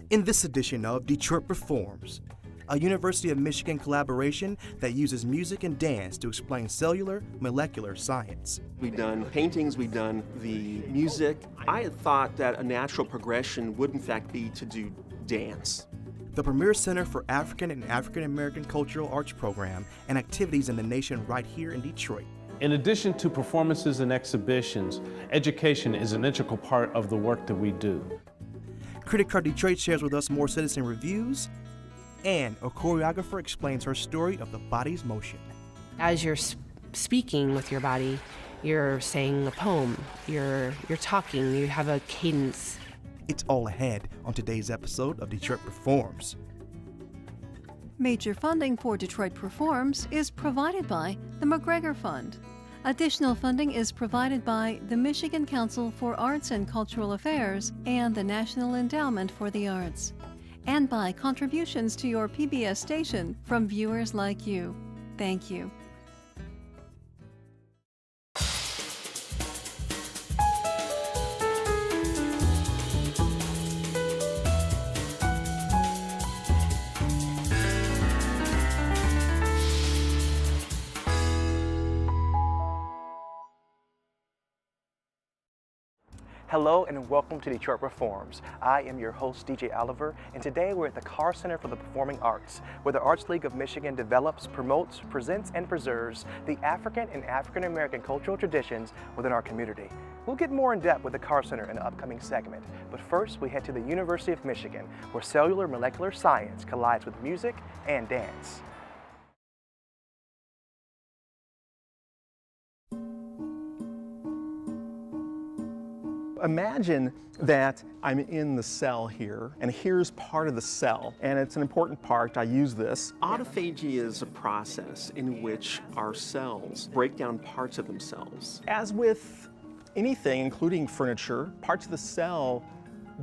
In this edition of Detroit Performs, a University of Michigan collaboration that uses music and dance to explain cellular molecular science. We've done paintings, we've done the music. I had thought that a natural progression would in fact be to do dance. The premier center for African and African American cultural arts program and activities in the nation right here in Detroit. In addition to performances and exhibitions, education is an integral part of the work that we do. Critic Carr Detroit shares with us more citizen reviews, and a choreographer explains her story of the body's motion. As you're speaking with your body, you're saying a poem, you're talking, you have a cadence. It's all ahead on today's episode of Detroit Performs. Major funding for Detroit Performs is provided by the McGregor Fund. Additional funding is provided by the Michigan Council for Arts and Cultural Affairs and the National Endowment for the Arts, and by contributions to your PBS station from viewers like you. Thank you. Hello and welcome to Detroit Performs. I am your host, DJ Oliver, and today we're at the Carr Center for the Performing Arts, where the Arts League of Michigan develops, promotes, presents, and preserves the African and African American cultural traditions within our community. We'll get more in depth with the Carr Center in the upcoming segment, but first we head to the University of Michigan, where cellular molecular science collides with music and dance. Imagine that I'm in the cell here, and here's part of the cell, and it's an important part. I use this. Autophagy is a process in which our cells break down parts of themselves. As with anything, including furniture, parts of the cell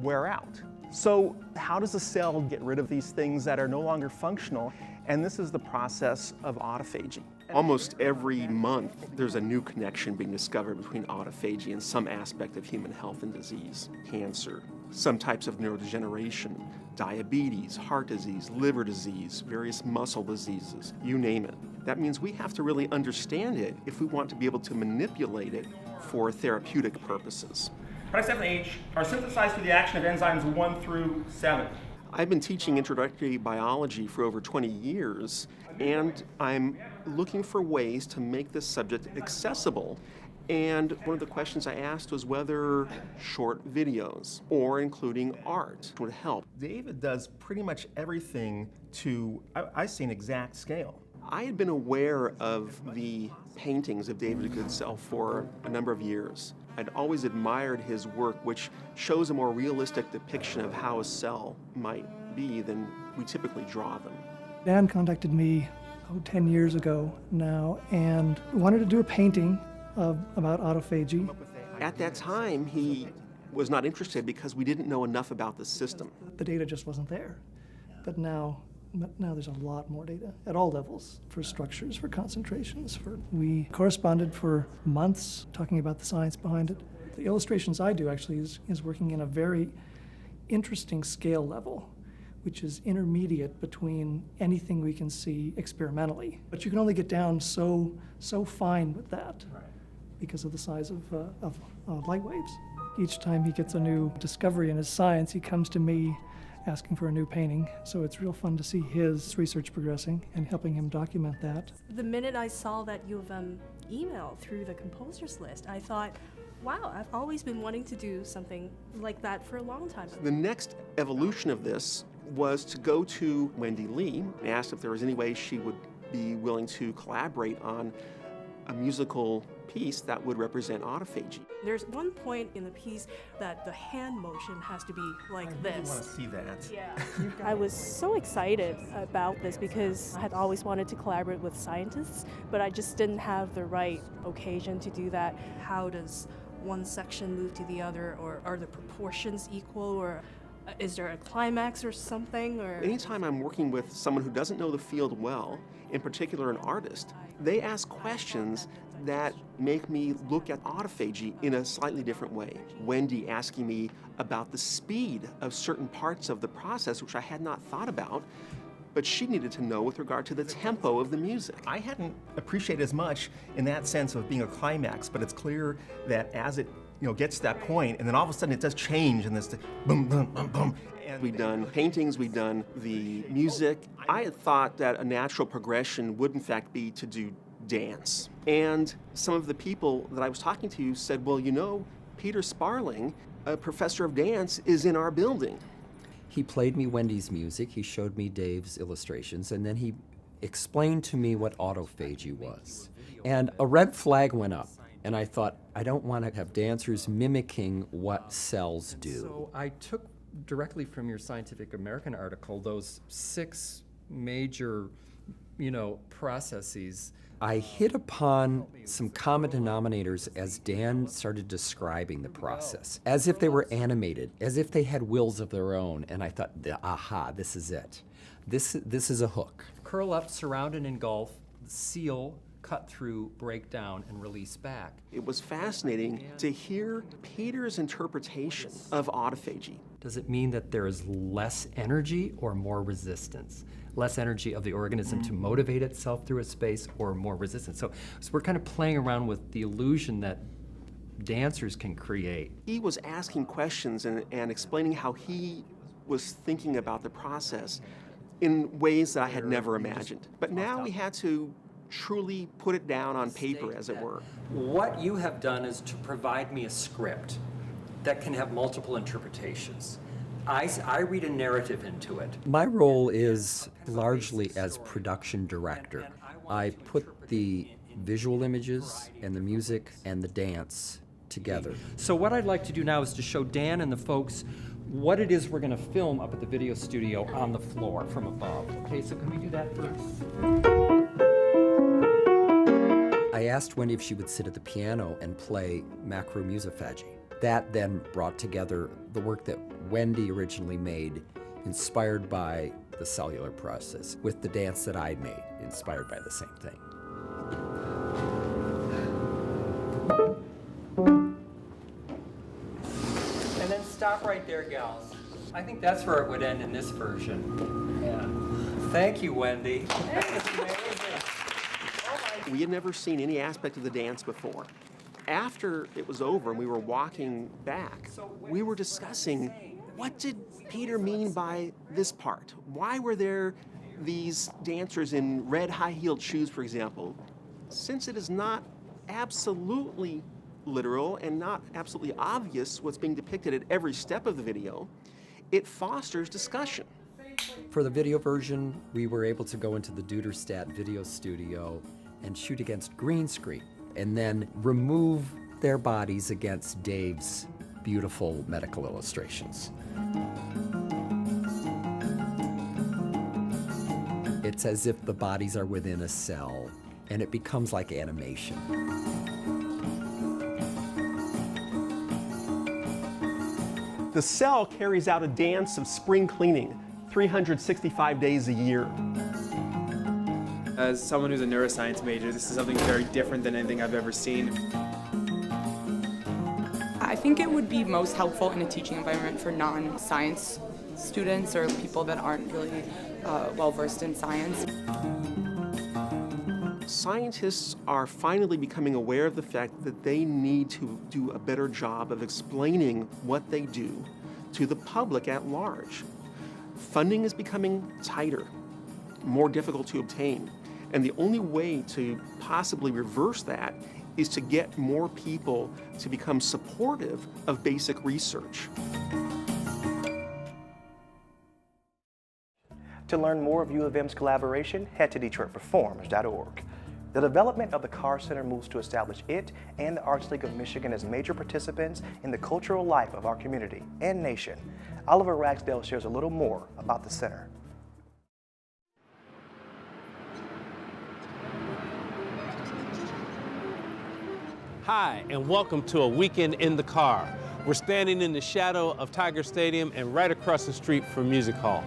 wear out. So how does the cell get rid of these things that are no longer functional? And this is the process of autophagy. Almost every month, there's a new connection being discovered between autophagy and some aspect of human health and disease. Cancer, some types of neurodegeneration, diabetes, heart disease, liver disease, various muscle diseases, you name it. That means we have to really understand it if we want to be able to manipulate it for therapeutic purposes. Products F&H are synthesized through the action of enzymes 1 through 7. I've been teaching introductory biology for over 20 years, and I'm looking for ways to make this subject accessible. And one of the questions I asked was whether short videos or including art would help. David does pretty much everything to, I see, an exact scale. I had been aware of the paintings of David Goodsell for a number of years. I'd always admired his work, which shows a more realistic depiction of how a cell might be than we typically draw them. Dan contacted me 10 years ago now and wanted to do a painting about autophagy. At that time, he was not interested because we didn't know enough about the system. The data just wasn't there. But now there's a lot more data at all levels for structures, for concentrations. We corresponded for months talking about the science behind it. The illustrations I do actually is working in a very interesting scale level, which is intermediate between anything we can see experimentally. But you can only get down so fine with that because of the size of light waves. Each time he gets a new discovery in his science, he comes to me asking for a new painting. So it's real fun to see his research progressing and helping him document that. The minute I saw that you've emailed through the composers list, I thought, wow, I've always been wanting to do something like that for a long time. The next evolution of this was to go to Wendy Lee and ask if there was any way she would be willing to collaborate on a musical piece that would represent autophagy. There's one point in the piece that the hand motion has to be like this. I want to see that. Yeah. I was so excited about this because I had always wanted to collaborate with scientists, but I just didn't have the right occasion to do that. How does one section move to the other, or are the proportions equal, or is there a climax or something? Or anytime I'm working with someone who doesn't know the field well, in particular an artist, they ask questions that make me look at autophagy in a slightly different way. Wendy asking me about the speed of certain parts of the process, which I had not thought about, but she needed to know with regard to the tempo of the music. I hadn't appreciated as much in that sense of being a climax, but it's clear that as it gets to that point, and then all of a sudden it does change, and this boom, boom, boom, boom. And We've done paintings, we've done the music. I had thought that a natural progression would in fact be to do dance. And some of the people that I was talking to said, well, Peter Sparling, a professor of dance, is in our building. He played me Wendy's music, he showed me Dave's illustrations, and then he explained to me what autophagy was. And a red flag went up, and I thought, I don't want to have dancers mimicking what cells do. So I took directly from your Scientific American article those 6 major, processes. I hit upon some common denominators as Dan started describing the process, as if they were animated, as if they had wills of their own, and I thought, aha, this is it. This is a hook. Curl up, surround and engulf, seal, cut through, break down, and release back. It was fascinating to hear Peter's interpretation of autophagy. Does it mean that there is less energy or more resistance? Less energy of the organism to motivate itself through a space, or more resistance? So we're kind of playing around with the illusion that dancers can create. He was asking questions and explaining how he was thinking about the process in ways that I had never imagined. But now we had to truly put it down on paper, as it were. What you have done is to provide me a script that can have multiple interpretations. I read a narrative into it. My role is largely as production director. I put the visual images and the music and the dance together. So what I'd like to do now is to show Dan and the folks what it is we're going to film up at the video studio on the floor from above. Okay, so can we do that first? I asked Wendy if she would sit at the piano and play macromusophagy. That then brought together the work that Wendy originally made, inspired by the cellular process, with the dance that I made, inspired by the same thing. And then stop right there, gals. I think that's where it would end in this version. Yeah. Thank you, Wendy. That was amazing. We had never seen any aspect of the dance before. After it was over and we were walking back, we were discussing, what did Peter mean by this part? Why were there these dancers in red high-heeled shoes, for example? Since it is not absolutely literal and not absolutely obvious what's being depicted at every step of the video, it fosters discussion. For the video version, we were able to go into the Duderstadt video studio and shoot against green screen, and then remove their bodies against Dave's beautiful medical illustrations. It's as if the bodies are within a cell, and it becomes like animation. The cell carries out a dance of spring cleaning 365 days a year. As someone who's a neuroscience major, this is something very different than anything I've ever seen. I think it would be most helpful in a teaching environment for non-science students or people that aren't really well-versed in science. Scientists are finally becoming aware of the fact that they need to do a better job of explaining what they do to the public at large. Funding is becoming tighter, more difficult to obtain. And the only way to possibly reverse that is to get more people to become supportive of basic research. To learn more of U of M's collaboration, head to DetroitPerforms.org. The development of the Carr Center moves to establish it and the Arts League of Michigan as major participants in the cultural life of our community and nation. Oliver Ragsdale shares a little more about the center. Hi, and welcome to a weekend in the Carr. We're standing in the shadow of Tiger Stadium and right across the street from Music Hall.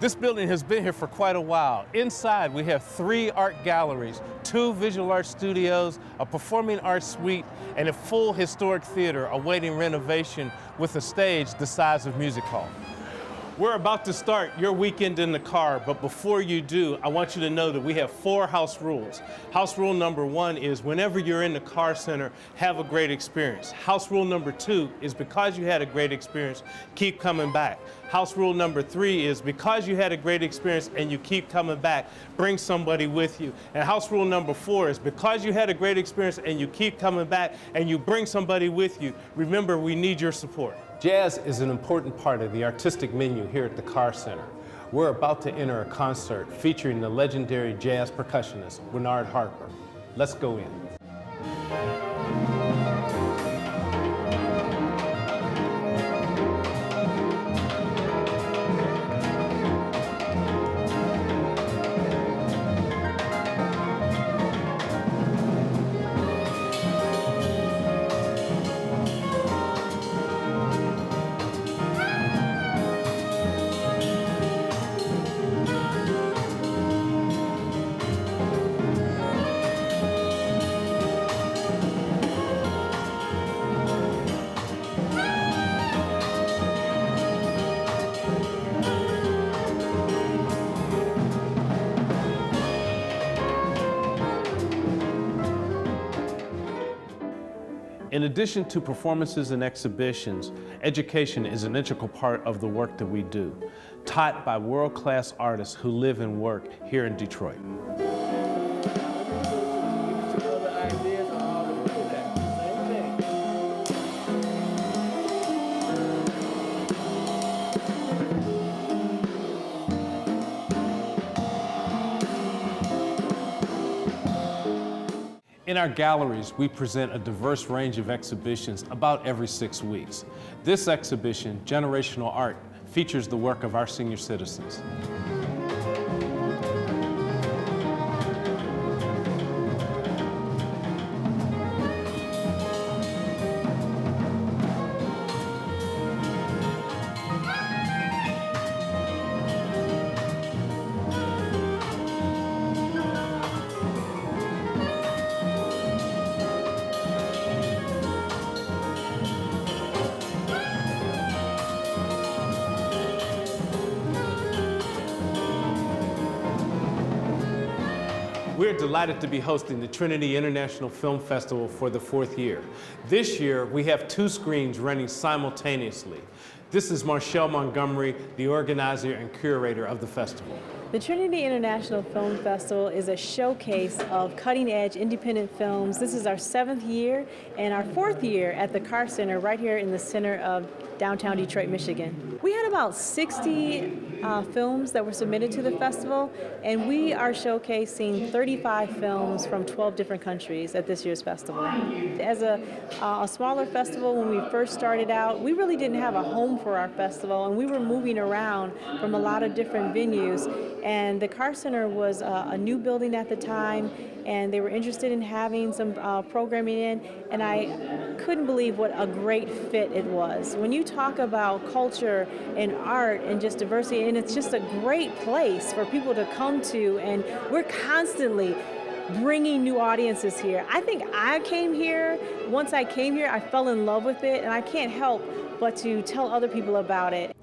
This building has been here for quite a while. Inside, we have 3 art galleries, 2 visual art studios, a performing arts suite, and a full historic theater awaiting renovation with a stage the size of Music Hall. We're about to start your weekend in the car, but before you do, I want you to know that we have 4 house rules. House rule number 1 is whenever you're in the Carr Center, have a great experience. House rule number 2 is because you had a great experience, keep coming back. House rule number 3 is because you had a great experience and you keep coming back, bring somebody with you. And house rule number 4 is because you had a great experience and you keep coming back and you bring somebody with you, remember, we need your support. Jazz is an important part of the artistic menu here at the Carr Center. We're about to enter a concert featuring the legendary jazz percussionist, Bernard Harper. Let's go in. In addition to performances and exhibitions, education is an integral part of the work that we do, taught by world-class artists who live and work here in Detroit. In our galleries, we present a diverse range of exhibitions about every 6 weeks. This exhibition, Generational Art, features the work of our senior citizens. We're delighted to be hosting the Trinity International Film Festival for the 4th year. This year, we have 2 screens running simultaneously. This is Marshall Montgomery, the organizer and curator of the festival. The Trinity International Film Festival is a showcase of cutting-edge independent films. This is our 7th year and our 4th year at the Carr Center right here in the center of downtown Detroit, Michigan. We had about 60 films that were submitted to the festival, and we are showcasing 35 films from 12 different countries at this year's festival. As a smaller festival, when we first started out, we really didn't have a home for our festival, and we were moving around from a lot of different venues. And the Carr Center was a new building at the time, and they were interested in having some programming in, and I couldn't believe what a great fit it was. When you talk about culture and art and just diversity, and it's just a great place for people to come to, and we're constantly bringing new audiences here. I think I came here, once I came here, I fell in love with it, and I can't help but to tell other people about it.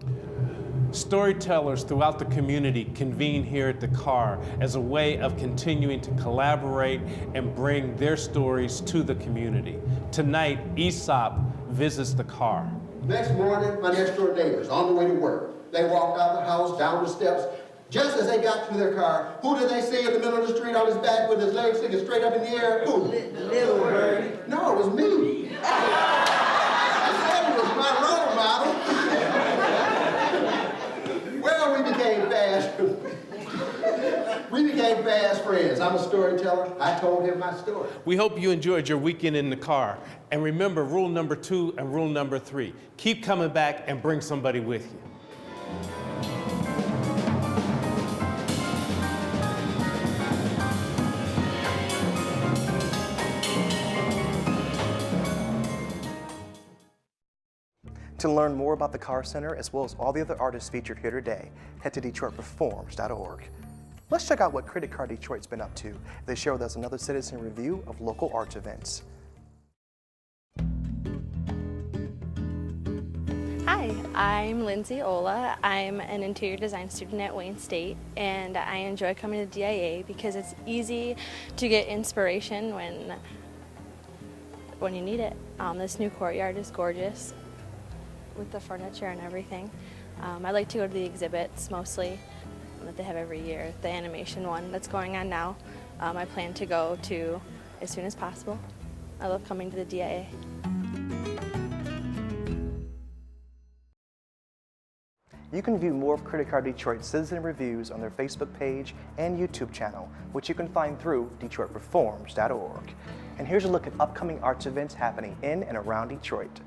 Storytellers throughout the community convene here at the Carr as a way of continuing to collaborate and bring their stories to the community. Tonight, Aesop visits the Carr. Next morning, my next door neighbors on the way to work. They walked out of the house, down the steps. Just as they got to their car, who did they see in the middle of the street on his back with his legs sticking straight up in the air? Who? Little Bird. No, it was me. I said it was my role model. Well, we became fast friends. I'm a storyteller. I told him my story. We hope you enjoyed your weekend in the Carr. And remember rule number 2 and rule number 3. Keep coming back and bring somebody with you. To learn more about the Carr Center, as well as all the other artists featured here today, head to DetroitPerforms.org. Let's check out what Critic Carr Detroit's been up to. They share with us another citizen review of local arts events. Hi, I'm Lindsay Ola. I'm an interior design student at Wayne State, and I enjoy coming to DIA because it's easy to get inspiration when you need it. This new courtyard is gorgeous with the furniture and everything. I like to go to the exhibits mostly that they have every year. The animation one that's going on now, I plan to go to as soon as possible. I love coming to the DIA. You can view more of Critic Carr Detroit's citizen reviews on their Facebook page and YouTube channel, which you can find through DetroitPerforms.org. And here's a look at upcoming arts events happening in and around Detroit.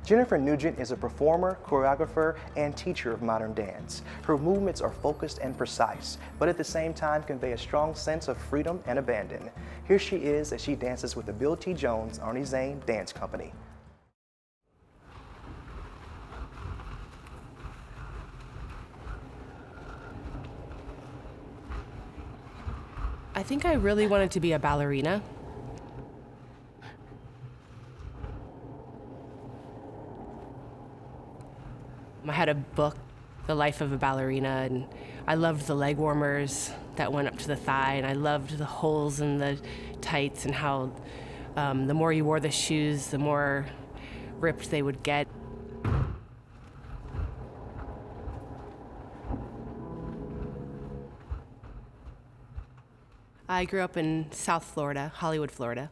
Jennifer Nugent is a performer, choreographer, and teacher of modern dance. Her movements are focused and precise, but at the same time convey a strong sense of freedom and abandon. Here she is as she dances with the Bill T. Jones Arnie Zane Dance Company. I think I really wanted to be a ballerina. I had a book, The Life of a Ballerina, and I loved the leg warmers that went up to the thigh, and I loved the holes in the tights and how the more you wore the shoes, the more ripped they would get. I grew up in South Florida, Hollywood, Florida,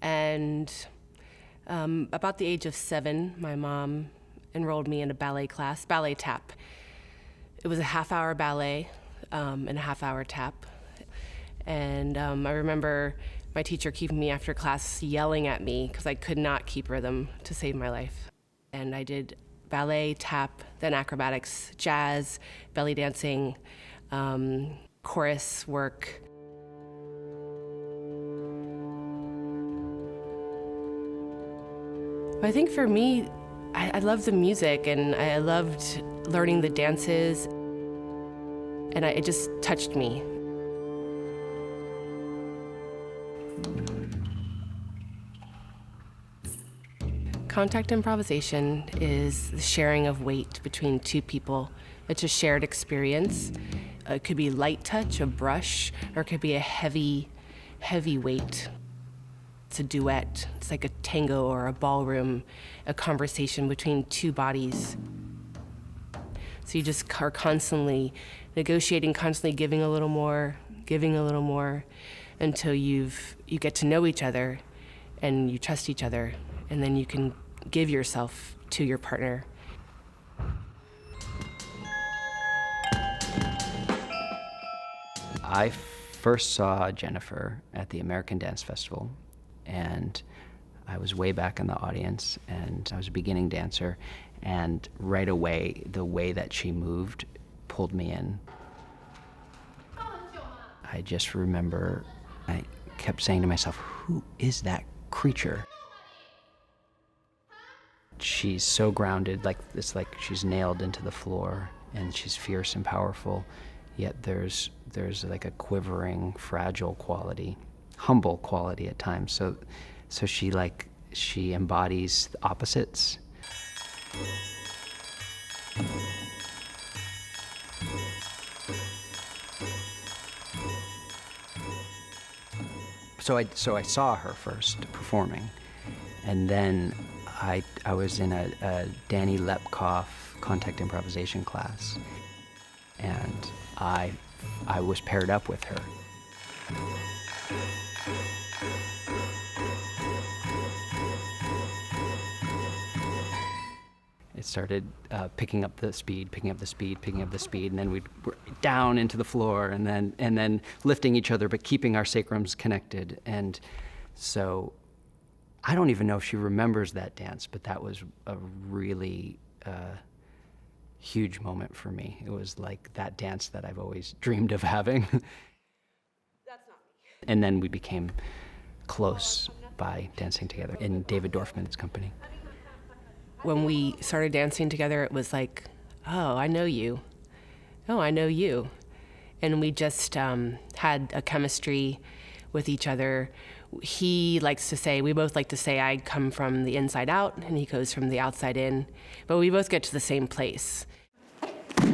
and about the age of 7, my mom enrolled me in a ballet class, ballet tap. It was a half-hour ballet and a half-hour tap. And I remember my teacher keeping me after class yelling at me because I could not keep rhythm to save my life. And I did ballet, tap, then acrobatics, jazz, belly dancing, chorus work. I think for me, I loved the music and I loved learning the dances, and it just touched me. Contact improvisation is the sharing of weight between two people. It's a shared experience. It could be light touch, a brush, or it could be a heavy, heavy weight. It's a duet. It's like a tango or a ballroom, a conversation between two bodies. So you just are constantly negotiating, constantly giving a little more, until you get to know each other and you trust each other, and then you can give yourself to your partner. I first saw Jennifer at the American Dance Festival, and I was way back in the audience, and I was a beginning dancer, and right away, the way that she moved pulled me in. I just remember, I kept saying to myself, who is that creature? She's so grounded, it's like she's nailed into the floor, and she's fierce and powerful, yet there's like a quivering, fragile quality, humble quality at times. So she embodies the opposites, So I saw her first performing, and then I was in a Danny Lepkoff contact improvisation class, and I was paired up with her. It started picking up the speed, and then we'd down into the floor, and then lifting each other, but keeping our sacrums connected. And so I don't even know if she remembers that dance, but that was a really huge moment for me. It was like that dance that I've always dreamed of having. That's not me. And then we became close by dancing together in David Dorfman's company. When we started dancing together, it was like, oh, I know you. Oh, I know you. And we just had a chemistry with each other. He likes to say, we both like to say, I come from the inside out, and he goes from the outside in. But we both get to the same place.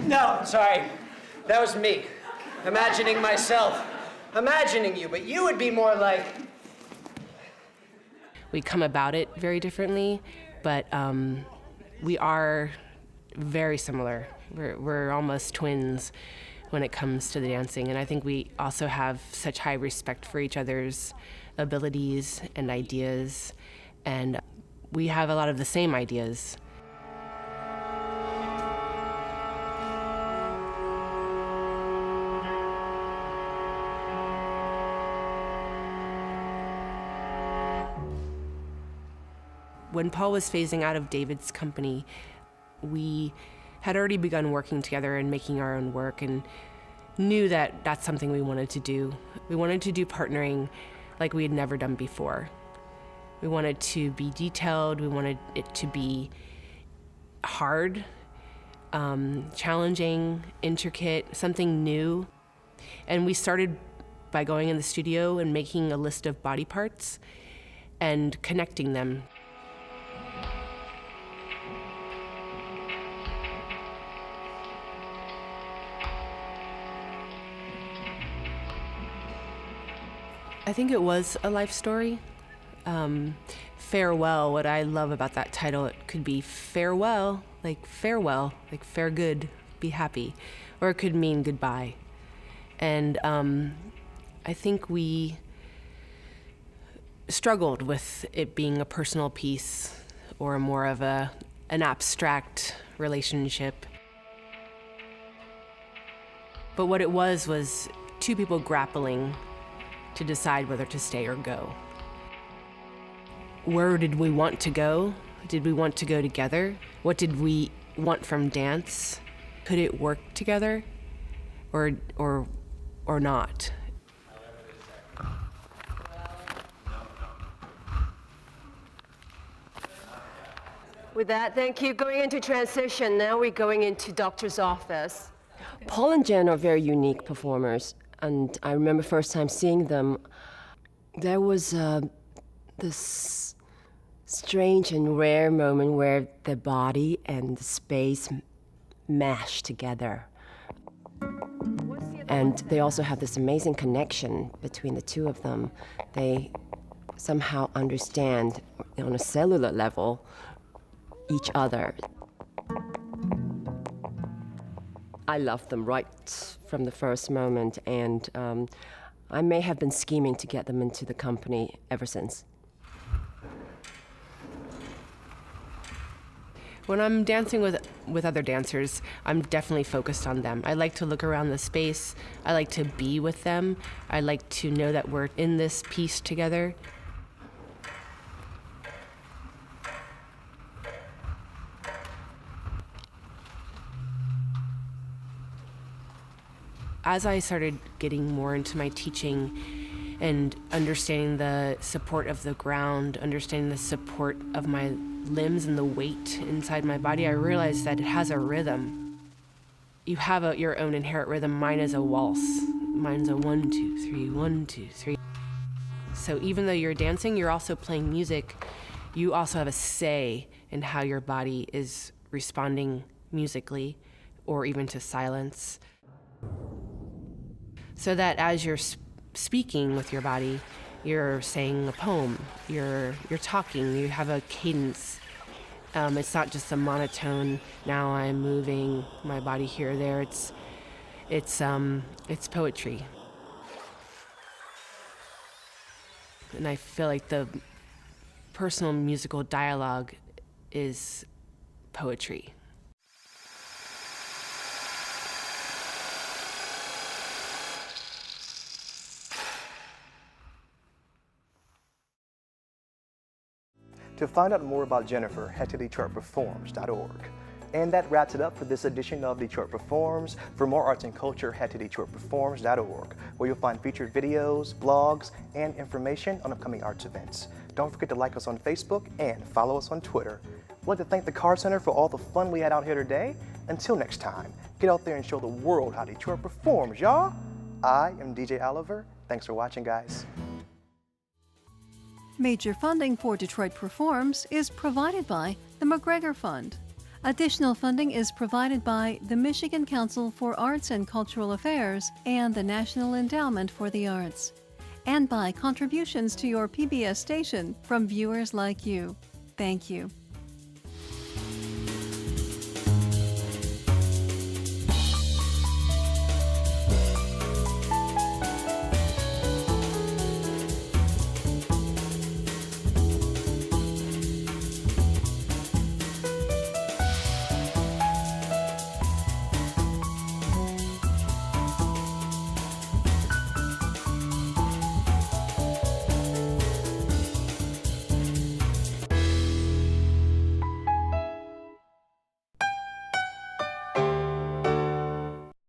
No, sorry. That was me. Imagining myself. Imagining you, but you would be more like... We come about it very differently, but we are very similar. We're almost twins when it comes to the dancing, and I think we also have such high respect for each other's abilities and ideas, and we have a lot of the same ideas. When Paul was phasing out of David's company, we had already begun working together and making our own work, and knew that that's something we wanted to do. We wanted to do partnering like we had never done before. We wanted to be detailed, we wanted it to be hard, challenging, intricate, something new. And we started by going in the studio and making a list of body parts and connecting them. I think it was a life story. Farewell, what I love about that title, it could be farewell, like fare good, be happy, or it could mean goodbye. And I think we struggled with it being a personal piece or more of an abstract relationship. But what it was two people grappling to decide whether to stay or go. Where did we want to go? Did we want to go together? What did we want from dance? Could it work together or not? With that, thank you. Going into transition, now we're going into doctor's office. Paul and Jen are very unique performers, and I remember first time seeing them, there was this strange and rare moment where the body and the space mash together. And they also have this amazing connection between the two of them. They somehow understand on a cellular level each other. I loved them right from the first moment, and I may have been scheming to get them into the company ever since. When I'm dancing with other dancers, I'm definitely focused on them. I like to look around the space. I like to be with them. I like to know that we're in this piece together. As I started getting more into my teaching and understanding the support of the ground, understanding the support of my limbs and the weight inside my body, I realized that it has a rhythm. You have your own inherent rhythm. Mine is a waltz. Mine's a 1, 2, 3, 1, 2, 3. So even though you're dancing, you're also playing music. You also have a say and how your body is responding musically or even to silence. So that as you're speaking with your body, you're saying a poem, you're talking, you have a cadence. It's not just a monotone, now I'm moving my body here or there. It's poetry. And I feel like the personal musical dialogue is poetry. To find out more about Jennifer, head to DetroitPerforms.org. And that wraps it up for this edition of Detroit Performs. For more arts and culture, head to DetroitPerforms.org, where you'll find featured videos, blogs, and information on upcoming arts events. Don't forget to like us on Facebook and follow us on Twitter. I'd like to thank the Carr Center for all the fun we had out here today. Until next time, get out there and show the world how Detroit performs, y'all. I am DJ Oliver. Thanks for watching, guys. Major funding for Detroit Performs is provided by the McGregor Fund. Additional funding is provided by the Michigan Council for Arts and Cultural Affairs and the National Endowment for the Arts, and by contributions to your PBS station from viewers like you. Thank you.